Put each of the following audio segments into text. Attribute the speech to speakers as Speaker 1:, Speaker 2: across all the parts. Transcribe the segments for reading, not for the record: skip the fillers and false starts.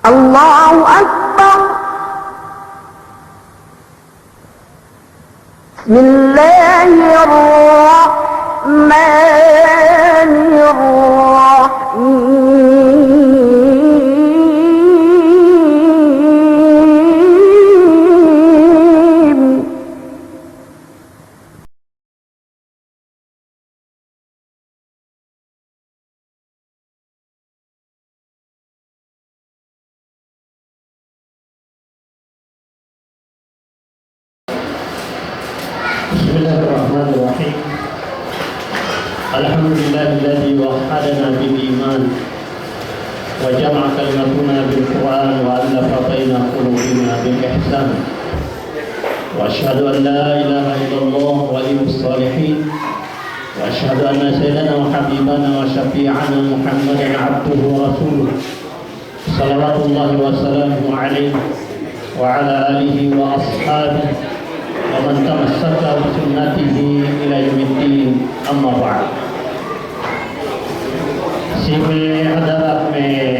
Speaker 1: Allahu Akbar. Bismillahirrahmanirrahim.
Speaker 2: Bismillahirrahmanirrahim. Alhamdulillahilladzi wahhadana bil iman wa jama'a kalimatuna bil Qur'an wa allafa baina qulubina bil ihsan. Wa asyhadu an la ilaha illallah waliyyus shalihin wa asyhadu anna sayyidana wa habibana wa syafi'ana Muhammadan abduhu wa rasuluh. Shalawatullahi wa salamuhu alaihi wa ala alihi wa ashabihi wa man tamassaka bi sunnatihi ila yaumiddin, amma ba'd. Sime hadarat me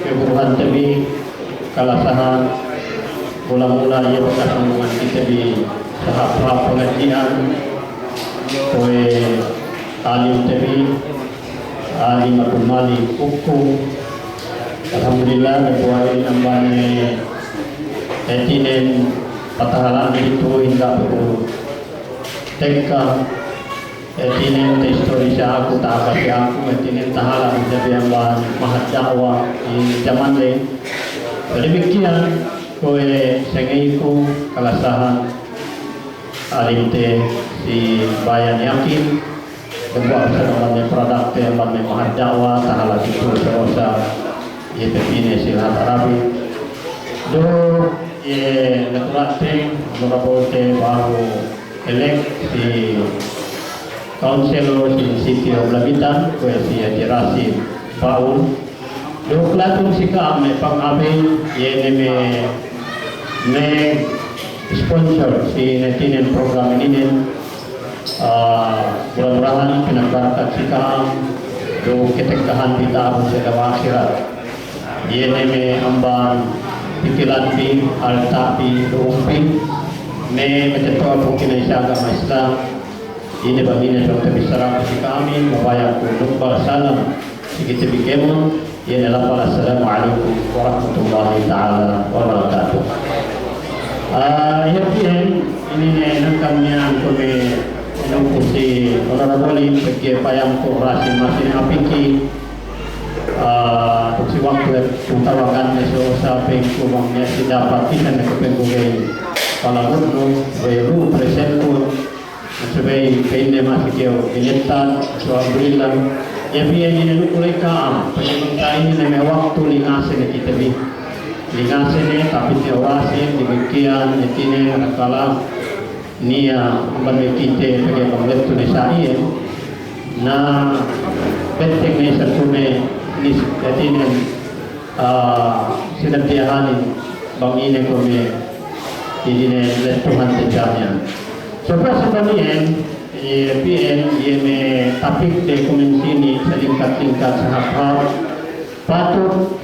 Speaker 2: keburuhan tabi kalasahan mula-mula ia bekas hubungan kita di tahap pengajian kowe alim tabi alim Abdul Malik hukum. Alhamdulillah kebuahin nambahnya etinen patahalan itu hingga beru teka etinen historisya aku tak kasih aku etinen tahalan jadi yang bahan mahat dakwah di zaman lain. Demikian kowe sengaiku kalasahan alim te si bayan yakin sebuah pesanan produk te yang bahan mahat dakwah tahalan itu seosa ia terpilih silhat Arabi do Letrating Honorable baru elect si Councilor di City of Labitan kue si Rasim Paul do klatung si kami pang-amin yene me sponsor si netinen program ini mudah-mudahan pinagbarkat si kami do ketekahan kita sa akhirat yene me amban pikiran pi, harta pi, rumpi, me mencetak mungkin agama Islam. Ini bagian yang terbesar bagi kami. Membayar kumpul salam. Kita bikemon. Ini adalah assalamualaikum warahmatullahi taala wabarakatuh. Ini nangkamnya kami menunggusi honorable bagi payang korporasi masih apiki. Si waktu utawakan so sa pengkumangnya si dapat kita na kapengkuhay palagot no bayru presento sabay kaine masikyo kinyetan so abrilan yabiyan ni nukulay ka pagkain ni may waktu lingasin na kita bi lingasin ni tapi tiawasin demikian itine nakala niya kembali kita bagi pangleto ni saya na penting ni sa tunay ni katinin sinabdiyahanin bangine kami idine letuhan tejamnya. Sebab sebenarnya PN ini topik de komensini selingkat-lingkat sahab patut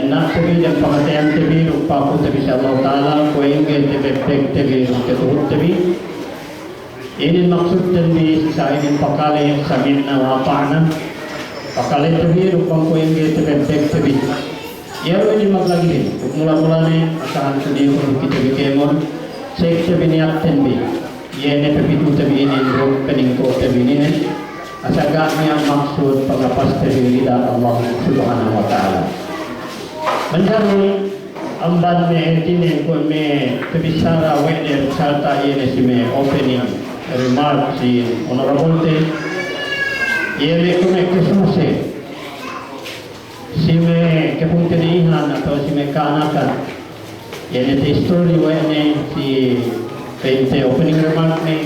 Speaker 2: nak sebi dan pengertian tebi rupa ku tebi Allah Taala ku ingin tebi tebi keturut tebi ini maksud tebi saya ingin pakali saminna wa ta'na pakali tebi rupa ku ingin tebi ya ini maglagi mula-mula ni asahan sedih kita bikemon saya tebi niat tebi ya ne tebi tu tebi ini rup peningko tebi ini asagaknya maksud pengapas tebi lidah Allah Subhanahu wa Taala menjadi amban me entine ko me kebisara wede salta yene si me opening remark si honorable te yene ko me kesuse si me kepuntenihan atau si me kanakan yene te story wene si pente opening remark ne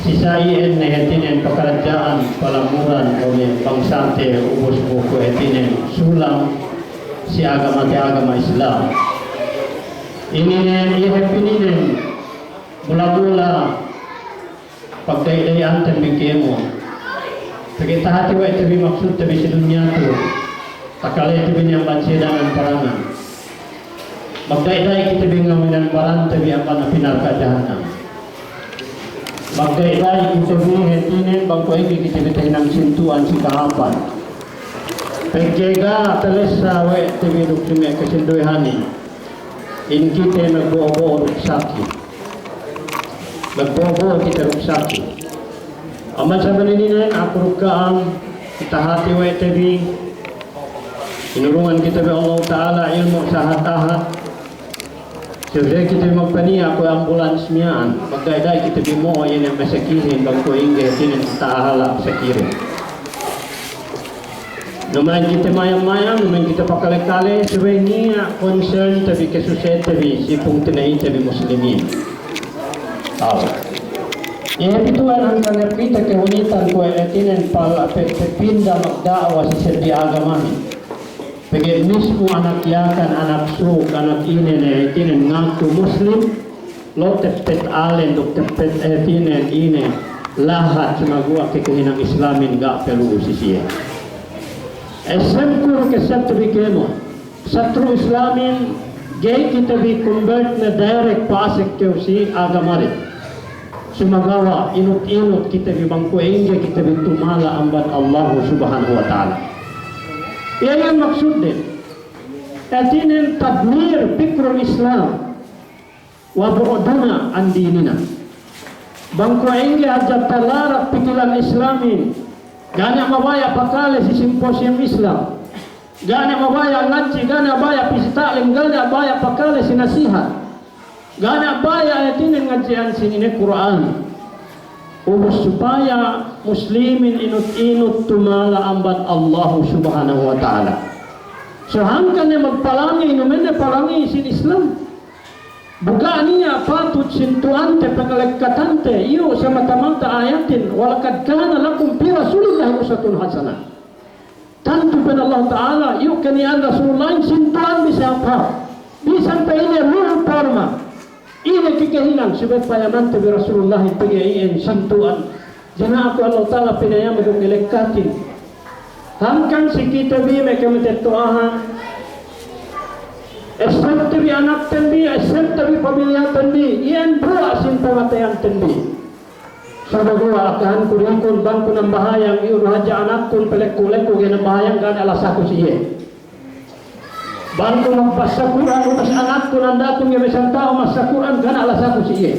Speaker 2: si sai enne entine pekerjaan pelamuran oleh bangsante ubus buku entine sulam si agama Islam ini nen mula-mula pagdaydayan tabi kemo pagkita hati wa tabi maksud tabi sa dunya to takala tabi niyang bansidangan para Magdayday kita bingang minalbaran tabi akan na pinarka jahannam. Magdayday kita bingang bangko ini kita bitay ng sintuan si kahapan. Pagkega talis sa we tabi duksumi kasindoy hani. In kita nagbobo ruksaki. Nagbobo kita ruksaki. Aman sa maninin ako rukaan kita hati we tabi. Inurungan kita bi Allah Ta'ala ilmu sa hatahat. Jadi kita magpaniya ko ambulans miyaan. Magdayday kita bimo yan ang masakihin bang ko ingge tinin tahala sa kiri. Naman kita mayang-mayang, naman kita pakale-kale, sabay niya concern tabi kasuset tabi sipong tinayin tabi muslimin. Tawa. Ituan ang kanapita kahunitan ko ay tinin pala pepinda magdaawa sa serbi agamahin. Bagi mismo anak yakan, anak suk, anak ini na itinin ngaku muslim, lo tepet alen, lo tepet itinin ini lahat sumagwa kikahinang islamin ga perlu sisiya. Esemkur kesat bikemo, satru islamin gay kita bi convert na direct pasek kyo si agamarit. Sumagawa inut-inut kita bi bangkuengge kita bi tumala ambat Allah subhanahu wa ta'ala. Yan ang maksud din. Atinin tablir pikrul Islam wa bu'uduna an dinina. Bangko inggi ajat talarak pikiran Islamin. Gana mabaya pakale si simposium Islam. Gana mabaya ngaji, gana baya pisitalim, gana baya pakale si nasihat. Gana baya atinin ngajian sinine Quran. Ubus supaya muslimin inut-inut tumala ambat Allah subhanahu wa ta'ala. So hanggang na magpalangi, naman na palangi sin Islam. Buka niya patut sintuante pangalagkatante, iyo sa matamanta ayatin, walakad kana lakum pi Rasulillah usatun hasanah. Tanto pa Allah Ta'ala, iyo kaniyang Rasulullah, sintuan bisa apa? Bisan pa ini ruh forma. Ini kikahilang sebab payaman tabi Rasulullah pagayin santuan. Jana ako Allah Ta'ala pinayam itong ilekatin. Hanggang si kita bi may kamitetuahan. Esem tabi anak tabi, esem tabi pamilya tabi. Iyan po asin pamatayan tabi. Sabagawa akahan kurikun bangko ng bahayang iyon haja anak kun pelek-kulek ko ng bahayang gana alasako siya. Bangko magbasa Quran, umas anak ko nanda kung yung isang tao masa Quran, gana alas ako siya.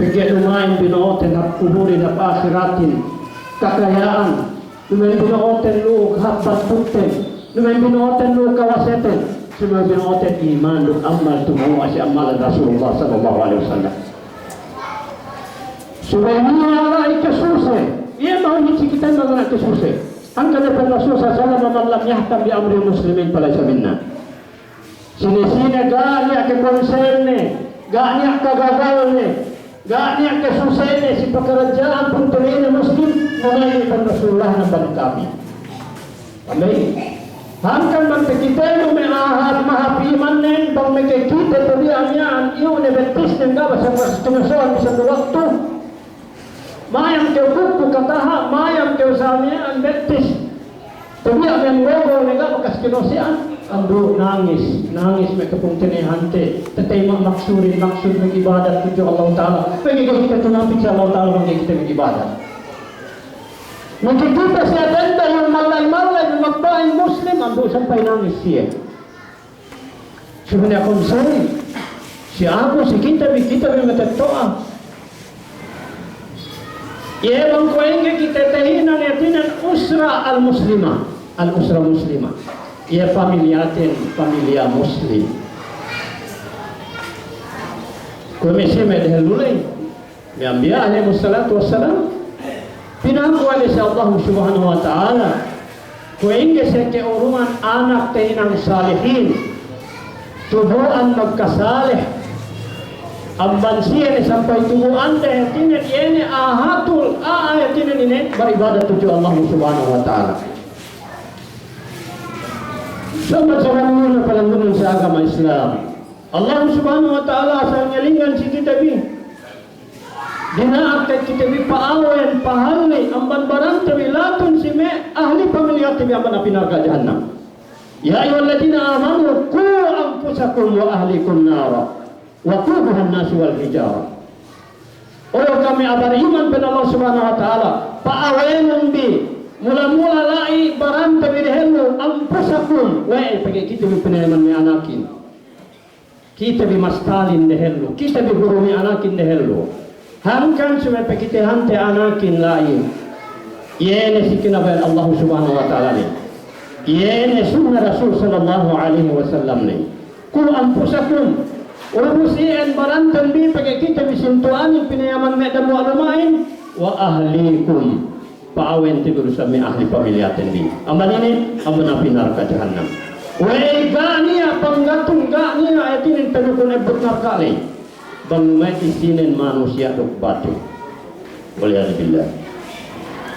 Speaker 2: Pagyan umayin binootin at kuhurin at akhiratin, kakayaan, lumay binootin luog habat putin, lumay binootin luog kawasetin, lumay binootin iman, luog amal, tumuha si amal at Rasulullah sallallahu alaihi wasallam. Subay niya ay kasusay, iyan mahulid si kita mga kasusay. Ang kanilang Rasul sa salam man lam yahtam bi amri muslimin pala sa minna. Sinisina gani ke konserne, gani kagagalne, gani kasusene si pekerjaan puntuin muslim mengenai Rasulullah na kami. Amin. Hanggang magkikita mo may ahad mahapiman nen bang may kita tabi amyan iyo ne betis ng gawa sa tungason sa waktu. Mayam kau kuku kataha, mayam kau samia an betis. Tapi apa yang logo nega bekas kinosian, amdo nangis may kapung tinihante. Tatayma maksud mengibadat tujuh Allah Taala. Bagi kita tunapik sa Allah Taala bagi kita mengibadat. Makikita siya denda yung malay ng magbaing Muslim, amdo sampai nangis siya. Sebenarnya konseri, si ako si kita may matatoa. Ia bangkuengge kita tahinan yatinan usra al-muslimah. Al-usra muslimah. Ia familiatin, familia muslim. Komisi medhel dulay. Biambiya alaihi wassalatu wassalam. Pinakuali sa Allah subhanahu wa ta'ala. Kuengge siya ke urungan anak tahinang salihin. Tubuan magkasalih. Amban siya ni sampai tubuhan dahil tinan ini ahatul tinan ini beribadat tujuh Allah subhanahu wa ta'ala. Sama-sama muna palangunan sa agama Islam. Allah subhanahu wa ta'ala asal nyalingan si kita bi. Dinaat kay kita bi paawen, pahalli, amban barang tabi latun si me ahli pamilya tabi amban apinaga jahannam. Ya ayyuhalladzina amanu qu anfusakum wa ahlikum nara waquduha an-nas wal hijarah. Oh kami beriman pada Allah Subhanahu wa taala, paawenon bi mula-mula lai barang tabirhello anfusakum wa pagi kita bi peneman mi anakin. Kita bi mastalin dehello, kita bi guru mi anakin dehello. Hangkan supaya kita hante anakin lain. Yene sikinaban Allah Subhanahu wa taala ni. Yene sunnah Rasul sallallahu alaihi wasallam ni. Kul anfusakum urusian barantan bi pagi kita bisintuan pinayaman me damu alamain wa ahlikum paawen tigur sami ahli pamilyaten bi. Amal ini amana pinar ka jahannam. Wei gania panggatung gania ayatinin penukun ebut narkali. Bang mai isinin manusia dok batu. Waliyadzubillah.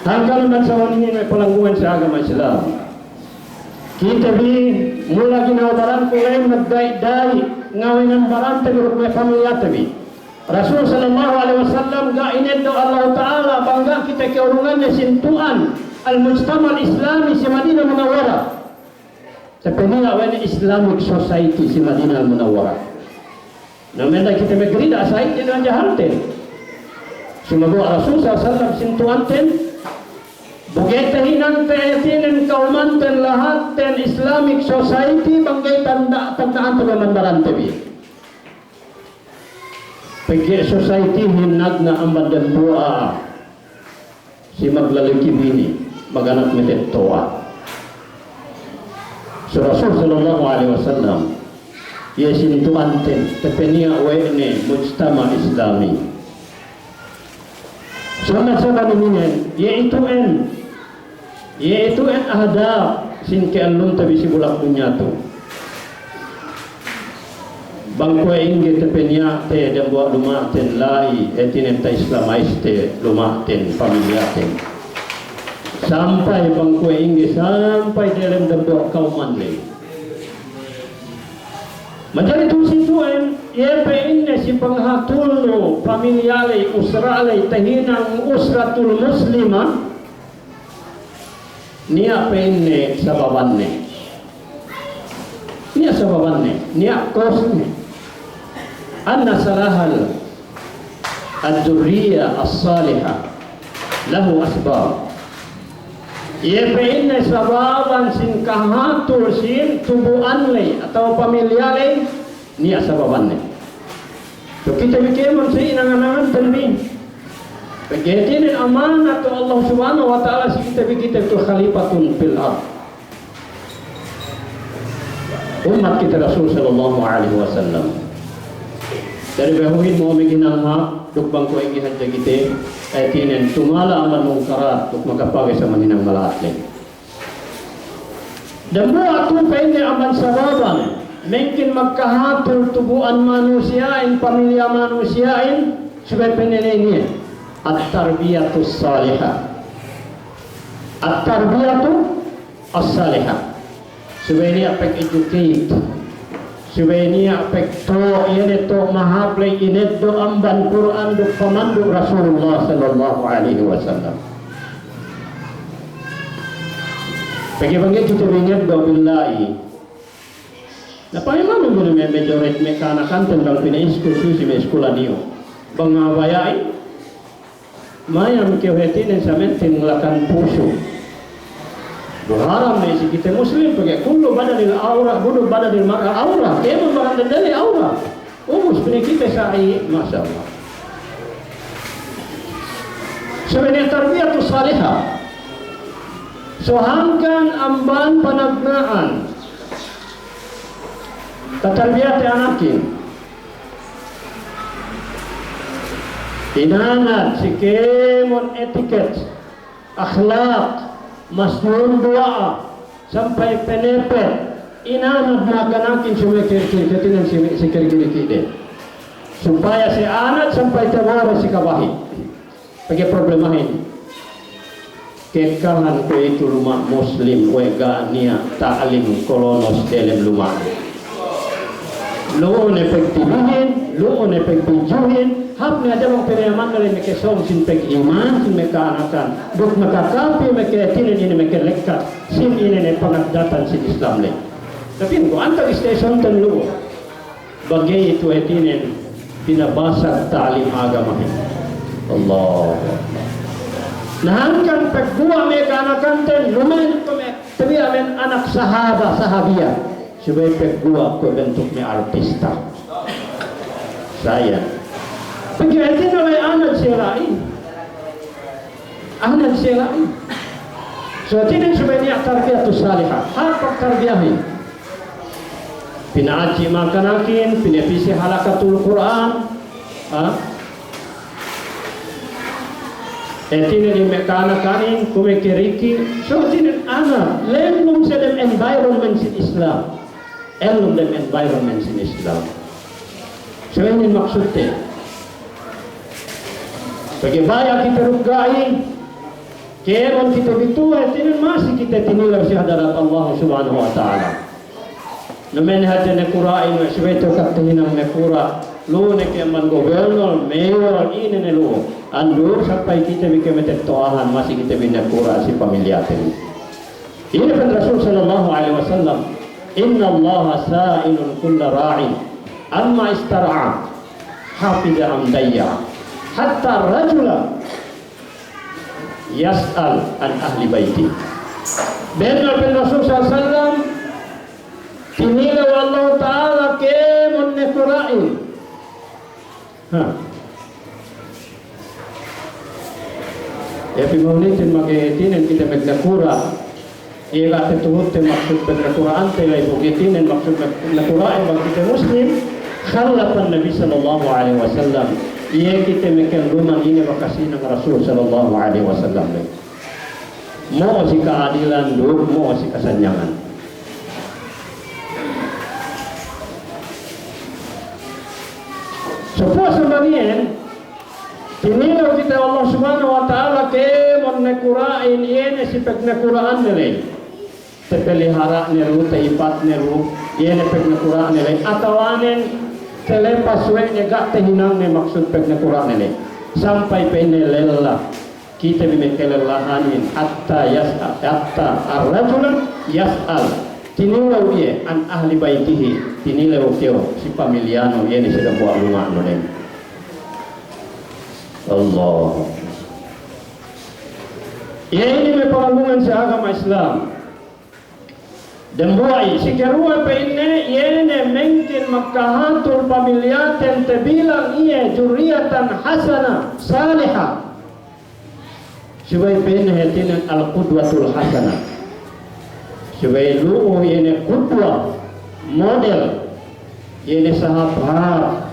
Speaker 2: Tanggal dan sawan ini may palangguan sa agama Islam. Kita bi mula ginawa barang kulay nagday-day ngawinan barang teguruk may pamilya tabi. Rasul sallallahu alaihi wasallam ga ineddo Allah Ta'ala bangga kita keurungannya sintuan al-mujtama al-islami si Madinah Munawwarah. Sebenarnya awalnya Islamic Society si Madinah Munawwarah. Namanya kita megerida asait dengan jahalten. Sumago Rasul sallallahu alaihi wasallam sintuan ten bugeta hinan teetinin kaumanten lahat ten Islamic Society banggay tandaan pagmandaran tabi. Pagi society hinag na amban dan doa si maglalaki bini maganak metet toa. So Rasul sallallahu alaihi wasallam yesin tuanten tepenia wene mujtama Islami. Sama-sama niminen yaitu ahadab sin ke alun tabi si bulak dunya tu. Bangko ingge tepenia te dan buat lumaten lai etinen ta islamaiste lumaten familiaten. Sampai bangko ingge sampai dalam dan buat kauman le. Menjadi tu situen ia peinne si penghatulno familiale usrale tahinang usratul muslimah nia peinne sababanne. Nia sababanne, nia kosne. Anna salahal ad-durriya as-salihah lahu asbab. Ia peinne sababan sin kahatul sin tubuan le atau pamilyale nia sababanne. So kita bikin sa inanganangan tanbin. Pagkatinin amanat to Allah Subhanahu wa taala si kita tu khalifatun fil ard. Umat kita Rasul sallallahu alaihi wasallam. Dari bahuin mo miginang ha dukbang ko ingihan kita ayatinin tumala aman mungkarat tuk makapagay sa maninang malaatlen. Dan buat tu pwede aman sababan mungkin magkahatul tubuan manusiain pamilya manusiain supaya penilainya at-tarbiyatus salihah. At-tarbiyatu as-salihah. Supaya ini apek educate. Supaya ini apek to ini to mahaplay init do amban Quran do komando Rasulullah sallallahu alaihi wasallam. Pagi-pagi kita ingat do billahi. Napayman mo na may majorit may kanakan tentang pina-iskusu si may sekolah niyo. Bangawayay mayam kewetin sa mentin ngelakan puso. Berharam ni si kita Muslim pakai kullu badalil aura, bunuh badalil aura. Dia membarang dari aura. Umus punya kita sa'i, masya Allah. Sebenarnya tarbiyatu salihah. Sohangkan amban panagnaan. Tatarbiyati anakin. Inanat sikemon etiket, akhlak, masnun doa sampai penepet inanat maganakin sumekir-kir sikir-kir supaya si anak sampai tawara si kabahi pakai problemahin kekalan ko itu rumah muslim wega nia ta'lim kolonos dalam rumah loon efektivihin loon efektivihin hap ni ada bang perayaman dari mereka song sin pek iman sin mereka anakan dok mereka kapi mereka tinin ini mereka lekat sin ini ne pengabdatan sin Islam le Tapi kung antag station tan luo, bagay ito etinin pinabasag talim agamahin. Allah. Nahangkan pagbuwa may kanakanten, lumayan ko may tabi amin anak sahabiya. Subay pagbuwa ko bentuk may artista. Saya. Pagkaitin na may anad sirain. Anad sirain. So, tinan subay niya tarbiyatu salihah. Harap tarbiyahin. Pinaaji makanakin, pinapisi halakatul Quran. Tinan yung mekanakanin, kumikiriki. So, tinan anak. Lelum sa dem environment in Islam. Elum dem environment in Islam. So, yun yung maksudnya. Bagaimana kita rugain, kailan kita bituah, tinan masih kita tinilaw si hadarat Allah subhanahu wa ta'ala. Namen hati nekurain, sebetul katihinang nekura, lu nekeman gobernur, mayor, ini nelu, andur sampai kita bikin metettoahan, masih kita binekura si pamilyatin. Ini pen Rasul sallallahu alaihi wasallam, Inna Allah sa'ilun kulla ra'in, amma istara'a, hafidha amdayya, hatta rajula yas'al an ahli baiti. Benar pen Rasul sallallahu alaihi wasallam, tinilaw Allah Ta'ala kemon nekurain. Pimaulitin mag-iitinin kita magnakura. Iya tuhut maksud pagnakuraan tayo ay bugitinin maksud nakurain bang kita Muslim. Khalapan Nabi sallallahu alaihi wasallam. Iya kita makalumang ini makasi ng Rasul sallallahu alaihi wasallam. Mo si keadilan dur, mo si kasanyangan. Supaya sebagian tinilaw kita Allah subhanahu wa ta'ala kemon nekurain iene si pagnakuraan nilay. Tepelihara niru, teipat niru, iene pagnakuraan nilay. Atawanin telepaswe niya tehinang ni maksud pagnakuraan nilay. Sampai penelella kita bimekelelahanin hatta yas'al, hatta ar-rajulan yas'al. Tinilaw dia an ahli baitihi, tinilaw kyo si pamilyano iene sila buat rumah nilay. Allah. Ini may pangalungan sa agama Islam. Dan buhay, si karuwa pa ini, yene mengkin magkahatul pamilyaten tabilang iya juriyatan hasana, salihah. Subay pa ini hatinan al-qudwatul hasana. Subay luo yene qudwa, model, yene sahabat,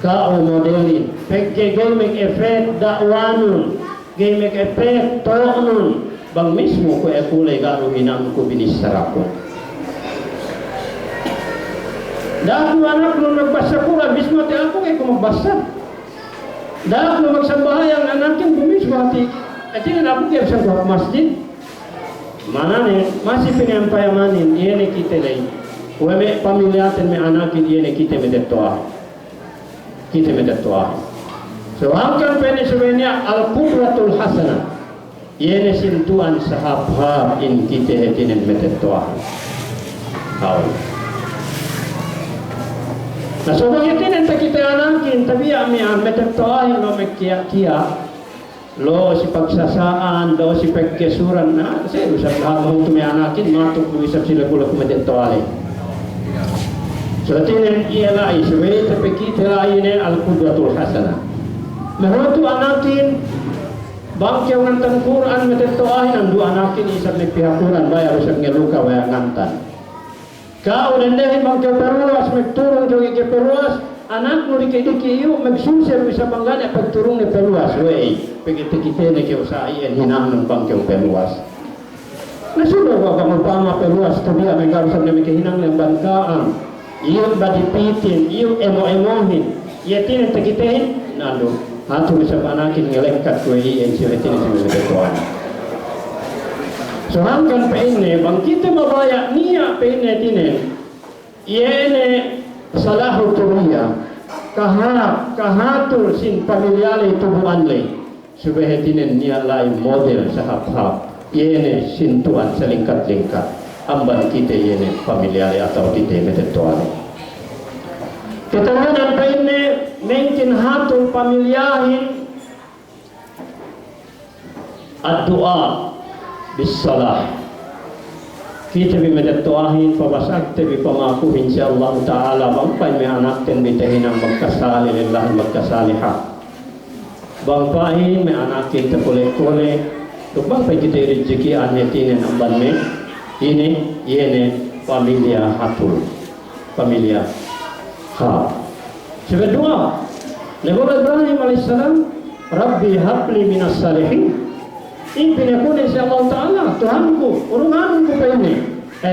Speaker 2: kau modelin, pegge gaming efek dakwanun, gaming efek to'nun, bang mismo ko kulay garo hinang ko binisarapon. Dahil anak nung nagbasa Quran, mismo ti ako ko magbasa. Dahil nung magsambahayang anakin ko mismo hati, at yun ako kaya sa masjid. Mana ne, masih pinampayamanin, iyan kita lay. Kung may pamilyatin may anakin, iyan kita may detoah. Kita medatuah. So hanggang penisubenya al-qudratul hasanah. Yene sintuan sahabha in kita hetinen medatuah. Haul. Nah so bagitinin ta kita anakin tabi ami medatuah lo mekia-kia. Lo si pagsasaan, lo si pagkesuran na saya usap mo tumi anakin matuk mo isap sila kula medatuah. So tinin ialah iswe tapi kita lainnya al-qudwatul hasanah. Mehotu anakin bangkyaw ng Quran metetoahin ang dua anakin isang nagpihakuran bayar usap ngeluka bayar ngantan. Kau nandahin bangkyaw peruas magturong jogi ke peruas anak mo dikiki iyo magsusir bisa manggana pagturong ni peruas wey pagkitikite na kiyo sa iyan hinang ng bangkyaw peruas. Nasulo ba magpama peruas tabi ang karusan na may kahinang ng bangkaan. Iyon badipitin, iyon emo-emohin. Yatin ang tagitin, nalo. Hatu sa panakin ngelengkat ko iyan siya yatin ang sinulituan. So hanggang pa ini, bang kita mabaya niya pa ini tinin, iyan salahu turiya, kahatul sin pamilyali tubuan lay. Subahitinin niya lay model sa hap-hap, iyan sintuan sa lingkat-lingkat. amban kita ini familiar atau kita metetuan. Ketahuan pa ini mungkin hatun pamilyahin ad-doa bis-salah. Kita metetuahin pabasag tabi pamaku insyaallah taala bangpai may anak ten bitahin ang magkasali lillahi magkasaliha. Bangpain may anakin ta kule-kule. Dukbang pa kita rezeki anetinen amban me ini yene pamilya hatul. Pamilya ha. Kedua, Nabi Ibrahim alaihissalam, Rabbi habli minas salihin. Ini pinakun insyaallah taala Tuhanku, urunganku pa ini.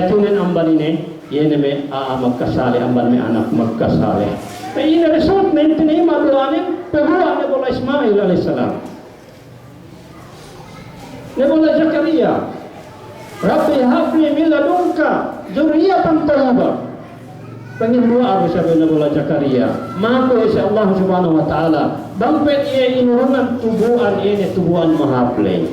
Speaker 2: Tunin amban ini, yene me magkasali amban me anak magkasali. Ini result maintenance madulanin peguan Nabi Ismail alaihissalam. Nabi Zakaria, Rabbi habli min ladunka dzurriyyatan thayyibah. Pangin doa aku sabi Nabi Zakaria. Mako insya Allah subhanahu wa ta'ala. Bampet ia inurunan tubuhan ini tubuhan mahaplay.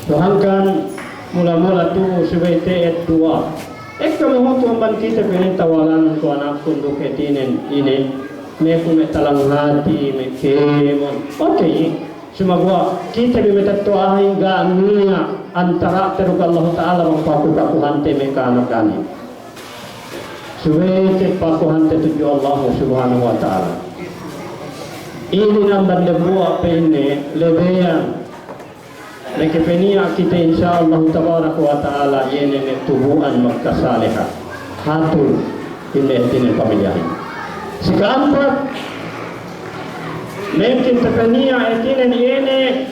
Speaker 2: Tuhankan mula-mula tu sebagai teet doa. Kami hutuman kita pinitawalan ko anak kunduk etinen ini. Meku metalang hati, mekemon. Okay. Sumagwa kita bimetatuahin gania antara teruk Allah Ta'ala mengpaku-pakuhante mereka anak-anak. Suwete pakuhante tuju Allah Subhanahu Wa Ta'ala. Ini namban lebuah pene lebeyan. Nekepenia kita insyaallah Tabaraka Wa Ta'ala yene tubuhan magkasaliha. Hatul ini pamilyahin. Sekeempat, mungkin tepenia etinen ini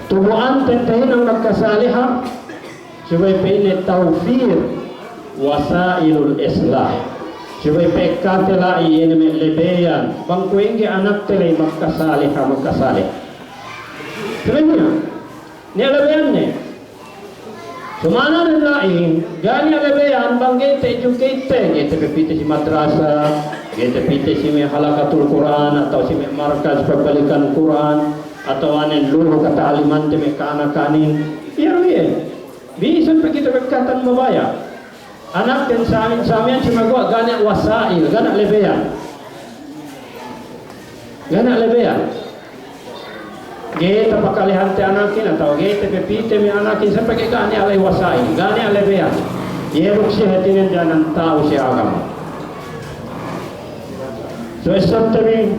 Speaker 2: tubuhan tentahin ang magkasaliha supaya ini taufir wasailul islah supaya pekatela ini lebeyan bangkuinggi anak tele magkasalih sebenarnya ni lebeyan ni sumana nilai gani lebeyan bangge te educate te pepite si madrasah kita pite si may halakatul Quran atau si may markaz perbalikan Quran atau anen luhu kata aliman te may kanak-kanin iya bisa kita berkatan mabaya anak dan samin si magwa gana wasail gana lebeyan kita pakalihan te anakin atau kita pepite may anakin sampai gani alay wasail gani lebeyan iya ruksi hatinin jangan tahu si agama. So esat tabi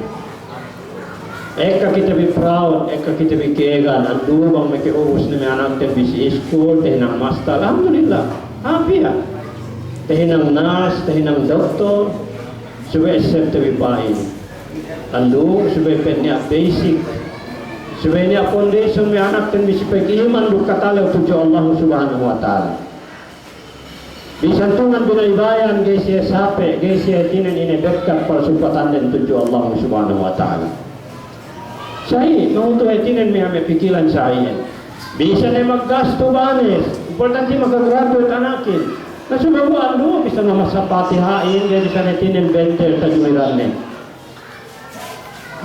Speaker 2: eka kita bi proud, eka kita bi kegan, andu bang meke urus ni anak te bisi school, tehinang master, alhamdulillah, happy ya. Tehinang nas, tehinang doktor, suwe esat tabi pain. Andu suwe penya basic, suwe ni foundation ni anak te bisi peki iman du katale tuju Allah Subhanahu Wa Ta'ala. Bisantungan binaibayan gaya sape, gaya tinan ini dekat persupatan dan tuju Allah Subhanahu Wa Ta'ala. Saya mahu tu tinan may ame pikiran saya. Bisa na maggasto banes, importante magagraduate anakin. Nasumabuan do bisa na masapatihain, gaya bisa na tinan benter tajumiran ni.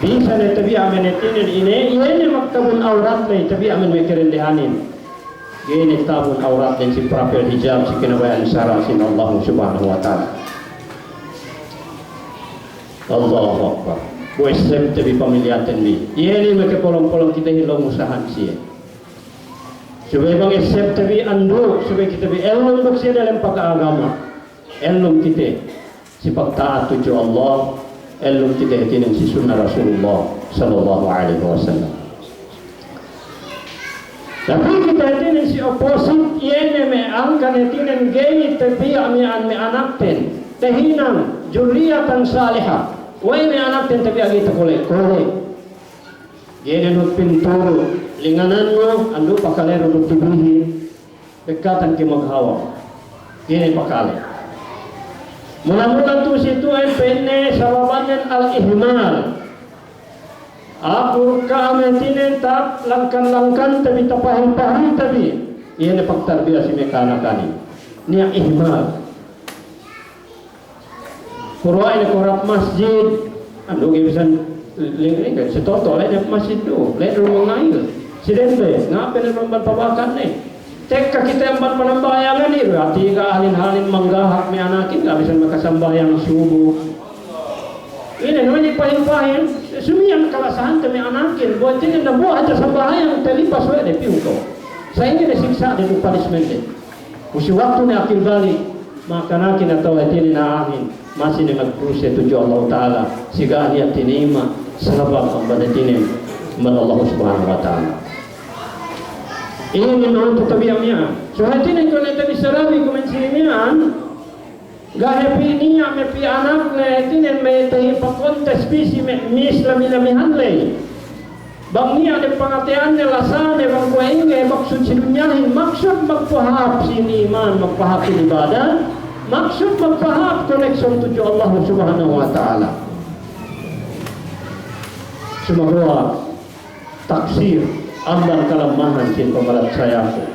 Speaker 2: Bisa na tabi ame tinan ini, iyan magtabun aurat na tabi ame may kirindihanin. Gini tabun aurat dan si profil hijab si kinabayan syara sin Allah Subhanahu Wa Ta'ala. Allahu Akbar. Buesem tabi pamilyaten ni. Ini mereka polong-polong kita hilong usahan siya. Supaya bang esep tabi andu, supaya kita bi elom siya dalam pagkaagama. Elom kita si pagtaat tuju Allah, elom kita hitinan si sunnah Rasulullah Sallallahu Alaihi Wasallam. Tapi kita ini si opposite yene me angkan etinen geni tapi amian me anakten tehinang juriyatan salihah wai me anakten tapi agi takole gene no pinturo lingananno andu pakalero no tibihi dekatan ke maghawa gene pakale mula-mula tu situ ay penne sababanyan al-ihmal. Aku kami tinen tak langkan tapi tapahing tapi ia ni pagtarbiyah si mekana kani niya ihmal kuruay na kurap masjid ando gibisan lingringan si toto lay na masjid do lay rumong ngayon Sidente, nga pinagpamban pabakan ni. Teka kita yang panambayangan ni, berarti ka halin-halin manggahak may anakin, kabisan makasambayang subo. Ini naman ipahin-pahin, sumiyan kalasahan kami anakin, buat ini na buhat sa sambayang talipas wede piuto. Sa ini nasiksa dito punishment din. Usi waktu ni akil balik, maka nakin atau etini na ahin, masih ni magkruse tuju Allah Ta'ala, siga niya tinima, sabab ang badatinin, man Allah Subhanahu Wa Ta'ala. Ini menurut tabiamnya. So hati ni kalau kita disarabi kumensilimian, gahepi niya me pi anak na tinen me tahi pakonta spesi me Islam-Islamihan lay. Bang niya de pangatian ni lasan de bang kuainge maksud si dunyahin, maksud magpahap sini iman, magpahap sini ibadah, maksud magpahap koneksyon tuju Allah Subhanahu Wa Ta'ala. Sumagawa taksir amban kalamahan sin pamalat saya ko.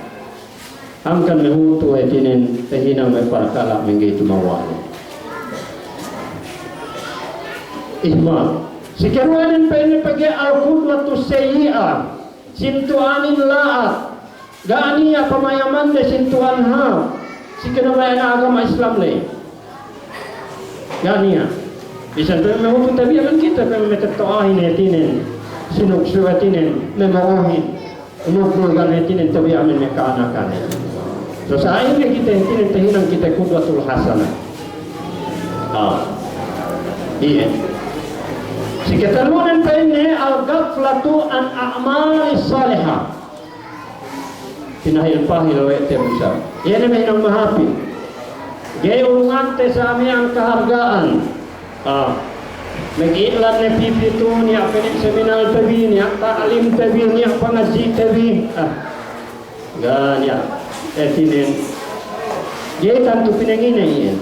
Speaker 2: Angkan mehutu etinin tehina me parkala mengge tumawali. Ihma. Sikaruanin pa ini pagi al-qudwatu sayyi'ah. Sintuanin laat. Gaaniya pamayaman de sintuan ha. Sikanamayan agama Islam le. Gaaniya. Bisan pa mehutu tabiaman kita pa metetoahin etinin. Sinuksuatinin, memorohin, umukulugan etinin tabi amin mekaanakan. So sa ayon kita etinin tahinang kita kudwatul hasanah. Iya. Si katalunan pa ini al-ghaflatu an a'malis salihah. Pinahil-pahil awet terusa. Yan naman ang mahapin. Gaya ulungan te sa amin ang kahargaan. Nag-iilan na pipito niya, pinag-seminal tabi niya, ta'alim tabi niya, pangaji tabi. Ganyan. Etinin. Dia tanto pinanginay yan.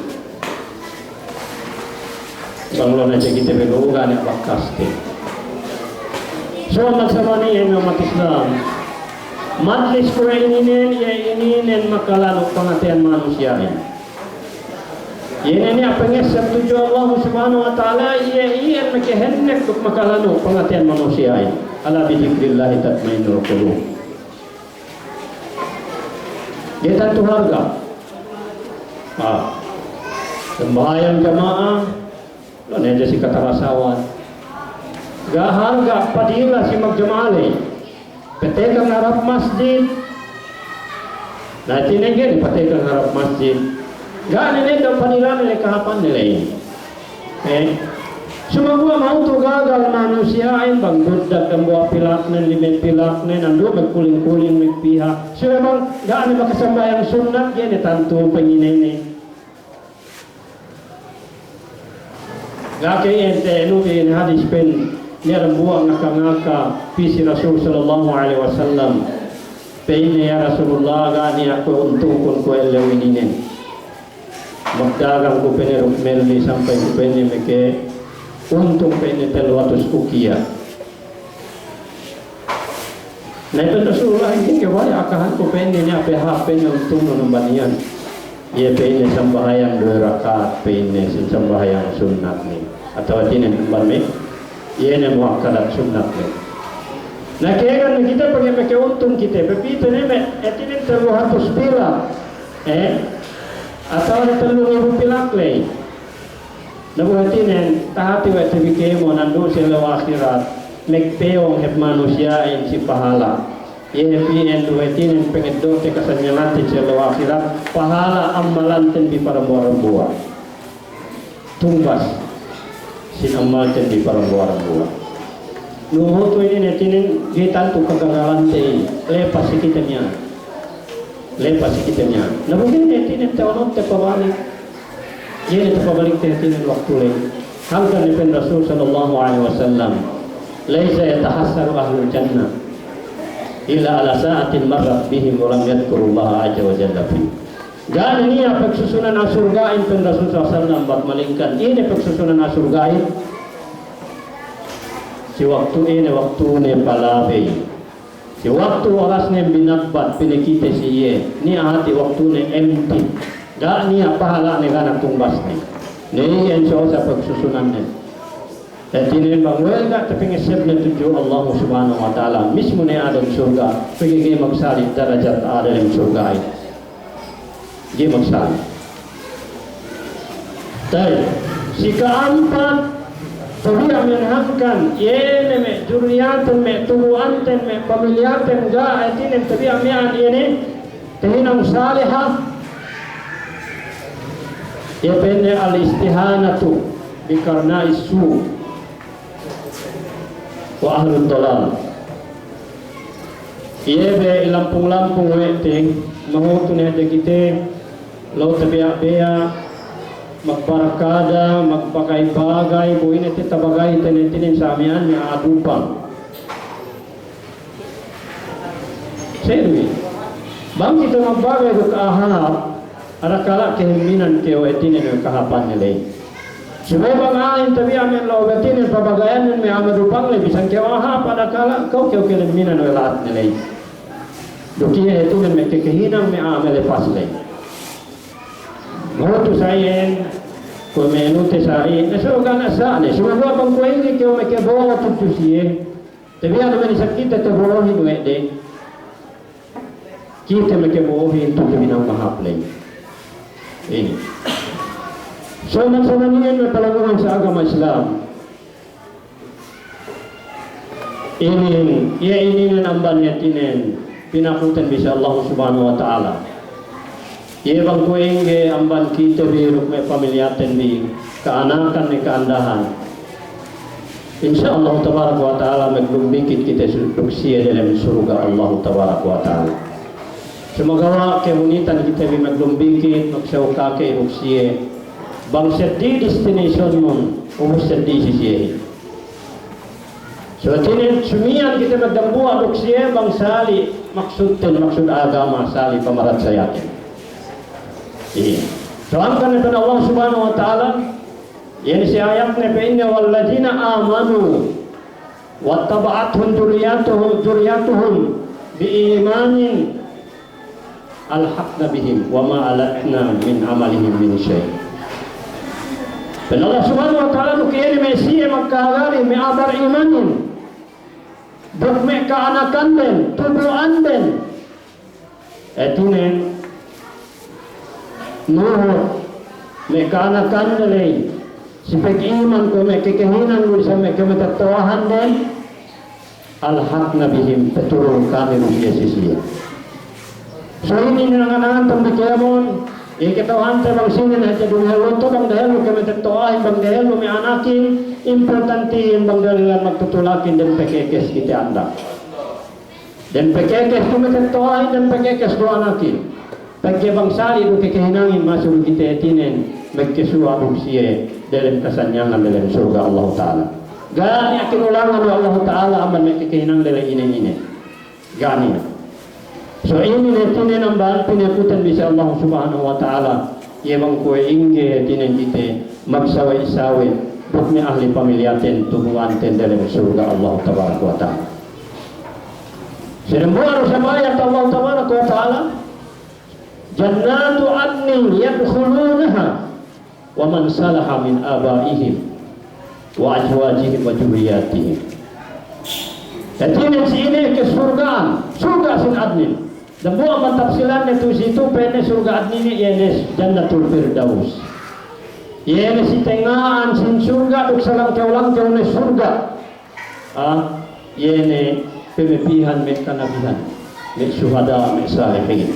Speaker 2: Banglo na siya kita begugan niya pagkaste. So, magsama niya yung umat Islam. Madlis ko ininin, ininin makalalo pangatian manusia yan. Ini apa yang sabtu Allah Subhanahu Wa Taala ia makehennek untuk makalano pengatian manusia ini. Ala bidzikrillah tatmainnul qulub. Dia tentu harga. Sembahyang jamaah, lo neja si kata rasawan. Gak harga padilah si magjamaale. Petekan harap masjid. Nah tinenggen petekan harap masjid. Gak nilai dan panilan nilai kahapan nilai. Semua mau tu gagal manusia yang bang budak dan buah pilaknen, lima pilaknen, andu berkuling-kuling pihak. So memang gak ada kesembahyang sunat dia ni tantu penginene. Gak kaya ente nubi hadis pen ni rembuang ngaka-ngaka pisi Rasul Sallallahu Alaihi Wasallam. Pen ya Rasulullah gak ni aku untung pun ku elewininen. Magdagang ko pinirok melni sampai ko pinir meke untung pinir 300 ukiya. Naipan Rasulullah ini kewala akahan ko pinir niya PHP niya untung ng baniyan. Ia pinir sambahayang 2 rakaat pinir sambahayang sunat ni. Atau atinin barmi ia ni muakkadat sunat ni. Nakiagan kita pagi meke untung kita. Pepito ni atinin 300 pila. Atau ada 3,000 pilak-lay. Nabuhatin tahati wa tabike mo nandu sila akhirat megpeong hep manusia si pahala. Yehpien duhatin pengedot te kasanyalan sila akhirat pahala amalanten di para buah. Tumbas sin amalanten di para buah. Nuho to ini netinin gitan tu kagagalan te lepas sikitanya. Lepas kitanya. Nah mungkin netinin tawon te pabalik. Jadi te pabalik netinin waktu lain. Hamkan ibn Rasul Sallallahu Alaihi Wasallam. Laisa yatahassaru ahlul jannah illa ala sa'atin marrat bihim wa lam yadhkurullaha azza wa jalla fi. Dan ini apa susunan surga ibn Rasul Sallallahu Alaihi Wasallam buat malingkan. Ini susunan surga. Si waktu ini waktu ne palabe. Di waktu orasnya binakbat pinakita siya ni ahati waktu ni empty gak ni pahala ni kana tumbas ni ni yang so sa pagsusunan ni Dan tinin bangwel ka tapi ngesep na tuju Allah subhanahu wa ta'ala mismo na ada di surga pergi magsalit darajat ada di surga ay di magsalit tayo si keempat tabi aminhankan yene me juriyaten me turuanten me pamilyaten ga ay tinin tabi amihan yene tahinang salihah yepene al-istihanatu bikarna isu wa ahlul dalal iebe lampung-lampung wete mahuto na kita lo tabiya magbarakada magpakay-bagay buhin iti tabagay tinitinin sa amihan ni adupang serwi bang kita magbagay ko kaahap arakala kehiminan keo itinin yung kahapan nila sebab bang tabi amin lo batinin pabagayan may amadupang le bisan keo aha pada kala kau keo keliminan welat nilai dukiya itu may kekehinang may amele pasle mo tu sayen ko menute sayen so gana sa ne so bang ko ini keo may kebo tu siye tabi ano man sakita to borohin wede kita may kebo hin tu binang mahaplay ini so mansananin may palagungan sa agama Islam ini namban yatinen pinakutan bisa Allah subhanahu wa ta'ala iya bang kuing amban kita biruk may pamilyaten bi kaanakan ni kaandahan insya Allah tabarak wa ta'ala maglumbikit kita suksiya dalam surga Allah tabarak wa ta'ala sumagawa kemunitan kita bi maglumbikit magsawka kay uksiya bang sedih destination mon umus sedih sisiye so tinin sumian kita magdambuan uksiye bang sali maksud agama sali pamarat sayatin iya so angkan ito Allah subhanahu wa ta'ala yan si ayat na inna walladina amanu wattaba'athum duriyatuhum biimanin alhaqna bihim wa ma alatna min amalihim min syai' dan Allah subhanahu wa ta'ala nukiyani may siya magkagari may abar imanin dok may kaanakan din tubuan din etinin nuho may kaanakan din si pag-iman ko may kikahinan ko sa may kamatatawahan din alhaq na bihim paturong kami ng siya so hindi nanganahan tambikayamon ikatawahan tayo bang sinin at dunia luto bang dahil mo kami tatuahin bang dahil mo may anakin importantihin bang dahil magtutulakin dan pekekes kita anda dan pekekes kami tatuahin dan pekekes do anakin pagkaya bang sali do kikahinangin masuk kita etinin magkisuwa siya dalam kasanyangan dalam surga Allah Ta'ala gani akinulangan Allah Ta'ala aman may kikahinang dalam ini gani so ini netine namban pinakutan bisa Allah subhanahu wa ta'ala yebang ko inge tinen kita magsawa-isawi bukni ahli pamilyaten tubuanten dalam surga Allah tabaraka wa ta'ala sinambuan sa ayat Allah tabaraka wa ta'ala jannatu adnin yadkhulunaha wa man salaha min abaihim wa azwajihim wa dzurriyyatihim etine sini ke surga sin adnin dan buang mentafsiran itu situ pene surga adnini yenes jannatul firdaus yenes si tengaan sin surga duk salang kaulang kaunes surga yene pemipihan me kanabihan me syuhada me salihin